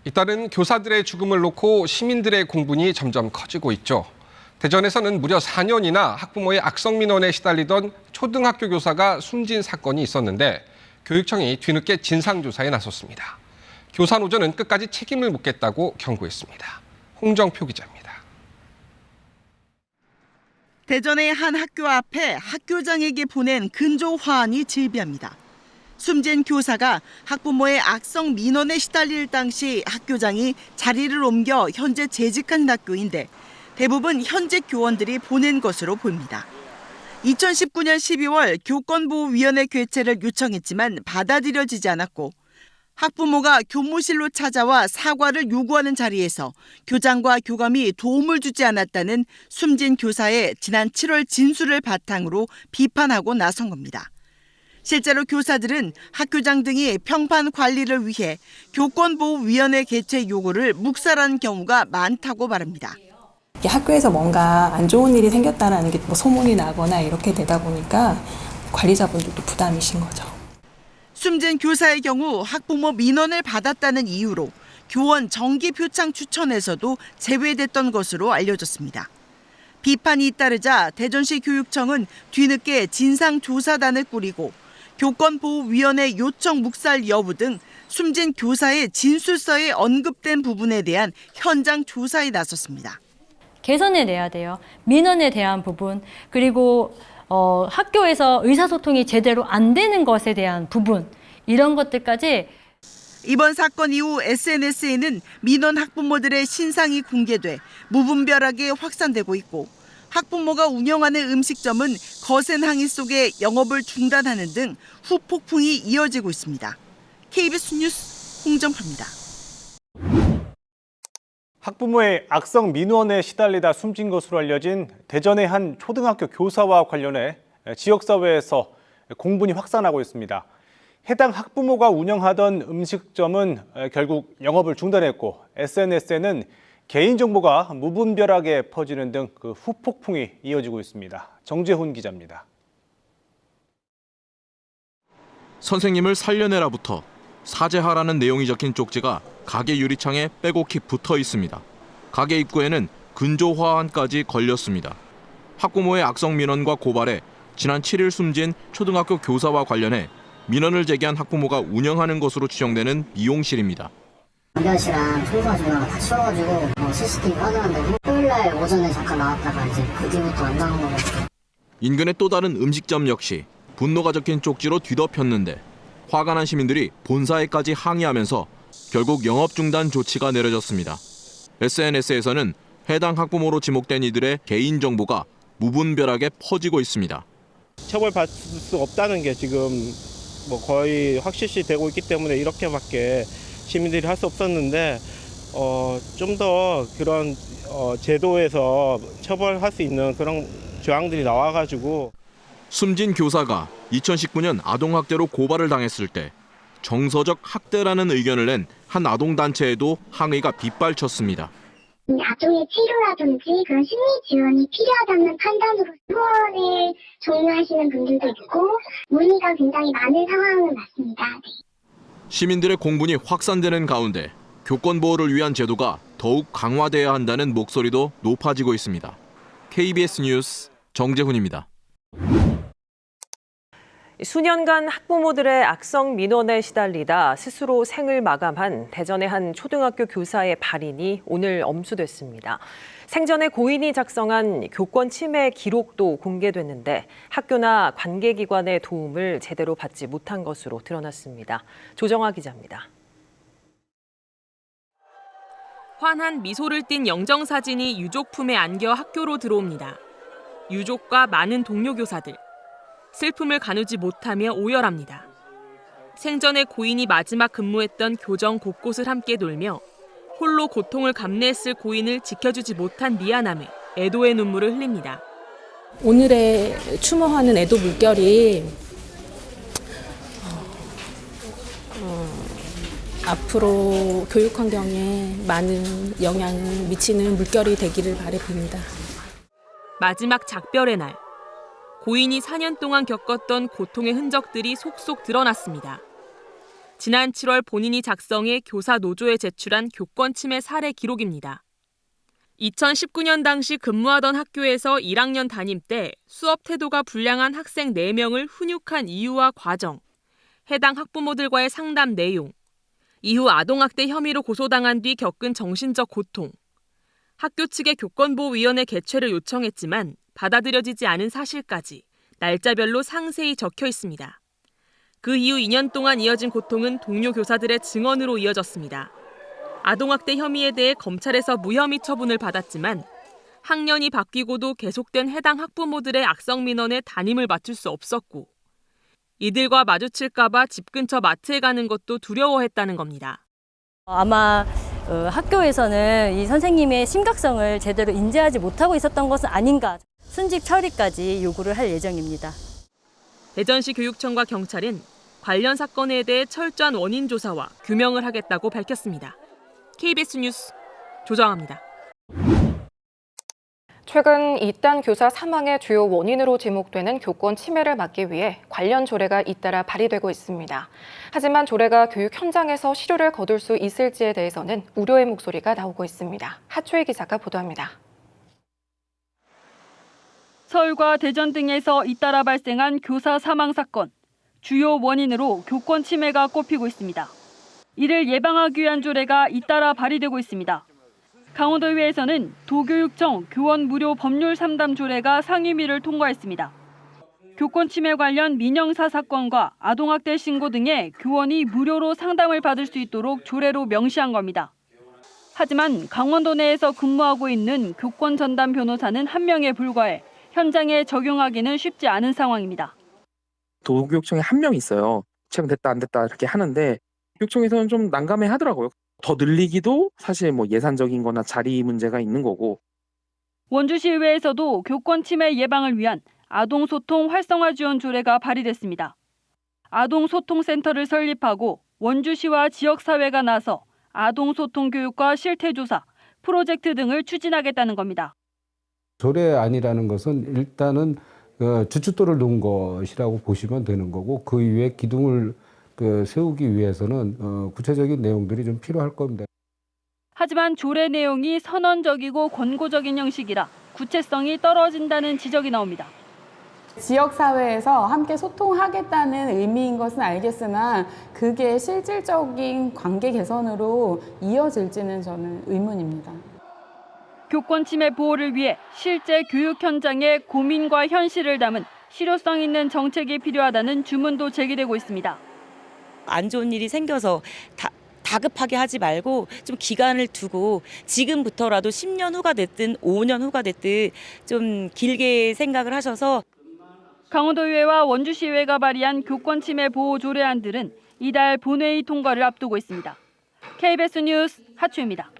잇따른 교사들의 죽음을 놓고 시민들의 공분이 점점 커지고 있죠. 대전에서는 무려 4년이나 학부모의 악성 민원에 시달리던 초등학교 교사가 숨진 사건이 있었는데 교육청이 뒤늦게 진상조사에 나섰습니다. 교사 노조는 끝까지 책임을 묻겠다고 경고했습니다. 홍정표 기자입니다. 대전의 한 학교 앞에 학교장에게 보낸 근조 화환이 질비합니다. 숨진 교사가 학부모의 악성 민원에 시달릴 당시 학교장이 자리를 옮겨 현재 재직한 학교인데 대부분 현직 교원들이 보낸 것으로 보입니다. 2019년 12월 교권보호위원회 개최를 요청했지만 받아들여지지 않았고 학부모가 교무실로 찾아와 사과를 요구하는 자리에서 교장과 교감이 도움을 주지 않았다는 숨진 교사의 지난 7월 진술을 바탕으로 비판하고 나선 겁니다. 실제로 교사들은 학교장 등이 평판 관리를 위해 교권보호위원회 개최 요구를 묵살한 경우가 많다고 말합니다. 학교에서 뭔가 안 좋은 일이 생겼다는 게 소문이 나거나 이렇게 되다 보니까 관리자분들도 부담이신 거죠. 숨진 교사의 경우 학부모 민원을 받았다는 이유로 교원 정기 표창 추천에서도 제외됐던 것으로 알려졌습니다. 비판이 잇따르자 대전시 교육청은 뒤늦게 진상조사단을 꾸리고 교권보호위원회 요청 묵살 여부 등 숨진 교사의 진술서에 언급된 부분에 대한 현장 조사에 나섰습니다. 개선해 내야 돼요. 민원에 대한 부분, 그리고 학교에서 의사소통이 제대로 안 되는 것에 대한 부분, 이런 것들까지. 이번 사건 이후 SNS에는 민원 학부모들의 신상이 공개돼 무분별하게 확산되고 있고 학부모가 운영하는 음식점은 거센 항의 속에 영업을 중단하는 등 후폭풍이 이어지고 있습니다. KBS 뉴스 홍정표입니다. 학부모의 악성 민원에 시달리다 숨진 것으로 알려진 대전의 한 초등학교 교사와 관련해 지역사회에서 공분이 확산하고 있습니다. 해당 학부모가 운영하던 음식점은 결국 영업을 중단했고 SNS에는 개인정보가 무분별하게 퍼지는 등 그 후폭풍이 이어지고 있습니다. 정재훈 기자입니다. 선생님을 살려내라부터 사죄하라는 내용이 적힌 쪽지가 가게 유리창에 빼곡히 붙어 있습니다. 가게 입구에는 근조 화환까지 걸렸습니다. 학부모의 악성 민원과 고발에 지난 7일 숨진 초등학교 교사와 관련해 민원을 제기한 학부모가 운영하는 것으로 추정되는 미용실입니다. 변변씨랑 청소가 전화가 다 치워가지고 CCTV 확인한다고 토요일날 오전에 잠깐 나왔다가 이제 그 뒤부터 안 나온 거거든요. 인근의 또 다른 음식점 역시 분노가 적힌 쪽지로 뒤덮였는데 화가 난 시민들이 본사에까지 항의하면서 결국 영업 중단 조치가 내려졌습니다. SNS에서는 해당 학부모로 지목된 이들의 개인정보가 무분별하게 퍼지고 있습니다. 처벌받을 수 없다는 게 지금 거의 확실시 되고 있기 때문에 이렇게밖에 시민들이 할 수 없었는데 좀 더 그런 제도에서 처벌할 수 있는 그런 조항들이 나와가지고. 숨진 교사가 2019년 아동학대로 고발을 당했을 때 정서적 학대라는 의견을 낸 한 아동단체에도 항의가 빗발쳤습니다. 아동의 치료라든지 그런 심리 지원이 필요하다는 판단으로 후원을 종료하시는 분들도 있고 문의가 굉장히 많은 상황은 맞습니다. 시민들의 공분이 확산되는 가운데 교권 보호를 위한 제도가 더욱 강화돼야 한다는 목소리도 높아지고 있습니다. KBS 뉴스 정재훈입니다. 수년간 학부모들의 악성 민원에 시달리다 스스로 생을 마감한 대전의 한 초등학교 교사의 발인이 오늘 엄수됐습니다. 생전에 고인이 작성한 교권 침해 기록도 공개됐는데 학교나 관계기관의 도움을 제대로 받지 못한 것으로 드러났습니다. 조정아 기자입니다. 환한 미소를 띤 영정사진이 유족 품에 안겨 학교로 들어옵니다. 유족과 많은 동료 교사들. 슬픔을 가누지 못하며 오열합니다. 생전에 고인이 마지막 근무했던 교정 곳곳을 함께 돌며 홀로 고통을 감내했을 고인을 지켜주지 못한 미안함에 애도의 눈물을 흘립니다. 오늘의 추모하는 애도 물결이 앞으로 교육 환경에 많은 영향을 미치는 물결이 되기를 바라봅니다. 마지막 작별의 날. 고인이 4년 동안 겪었던 고통의 흔적들이 속속 드러났습니다. 지난 7월 본인이 작성해 교사 노조에 제출한 교권 침해 사례 기록입니다. 2019년 당시 근무하던 학교에서 1학년 담임 때 수업 태도가 불량한 학생 4명을 훈육한 이유와 과정, 해당 학부모들과의 상담 내용, 이후 아동학대 혐의로 고소당한 뒤 겪은 정신적 고통, 학교 측의 교권보호위원회 개최를 요청했지만 받아들여지지 않은 사실까지 날짜별로 상세히 적혀 있습니다. 그 이후 2년 동안 이어진 고통은 동료 교사들의 증언으로 이어졌습니다. 아동학대 혐의에 대해 검찰에서 무혐의 처분을 받았지만 학년이 바뀌고도 계속된 해당 학부모들의 악성 민원에 담임을 맡을 수 없었고 이들과 마주칠까 봐 집 근처 마트에 가는 것도 두려워했다는 겁니다. 아마 학교에서는 이 선생님의 심각성을 제대로 인지하지 못하고 있었던 것은 아닌가. 순직 처리까지 요구를 할 예정입니다. 대전시 교육청과 경찰은 관련 사건에 대해 철저한 원인 조사와 규명을 하겠다고 밝혔습니다. KBS 뉴스 조정아입니다. 최근 이단 교사 사망의 주요 원인으로 지목되는 교권 침해를 막기 위해 관련 조례가 잇따라 발의되고 있습니다. 하지만 조례가 교육 현장에서 실효를 거둘 수 있을지에 대해서는 우려의 목소리가 나오고 있습니다. 하초희 기자가 보도합니다. 서울과 대전 등에서 잇따라 발생한 교사 사망 사건. 주요 원인으로 교권 침해가 꼽히고 있습니다. 이를 예방하기 위한 조례가 잇따라 발의되고 있습니다. 강원도의회에서는 도교육청 교원 무료 법률 상담 조례가 상임위를 통과했습니다. 교권 침해 관련 민형사 사건과 아동학대 신고 등에 교원이 무료로 상담을 받을 수 있도록 조례로 명시한 겁니다. 하지만 강원도 내에서 근무하고 있는 교권 전담 변호사는 1명에 불과해 현장에 적용하기는 쉽지 않은 상황입니다. 도교육청에 1명 있어요. 채용됐다 안 됐다 이렇게 하는데 교육청에서는 좀 난감해 하더라고요. 더 늘리기도 사실 뭐 예산적인 거나 자리 문제가 있는 거고. 원주시의회에서도 교권 침해 예방을 위한 아동소통 활성화 지원 조례가 발의됐습니다. 아동소통센터를 설립하고 원주시와 지역사회가 나서 아동소통 교육과 실태조사, 프로젝트 등을 추진하겠다는 겁니다. 조례안이라는 것은 일단은 주춧돌을 놓은 것이라고 보시면 되는 거고 그 이후에 기둥을 세우기 위해서는 구체적인 내용들이 좀 필요할 겁니다. 하지만 조례 내용이 선언적이고 권고적인 형식이라 구체성이 떨어진다는 지적이 나옵니다. 지역사회에서 함께 소통하겠다는 의미인 것은 알겠으나 그게 실질적인 관계 개선으로 이어질지는 저는 의문입니다. 교권 침해 보호를 위해 실제 교육 현장의 고민과 현실을 담은 실효성 있는 정책이 필요하다는 주문도 제기되고 있습니다. 안 좋은 일이 생겨서 다급하게 하지 말고 좀 기간을 두고 지금부터라도 10년 후가 됐든 5년 후가 됐든 좀 길게 생각을 하셔서 강원도의회와 원주시의회가 발의한 교권 침해 보호 조례안들은 이달 본회의 통과를 앞두고 있습니다. KBS 뉴스 하추입니다.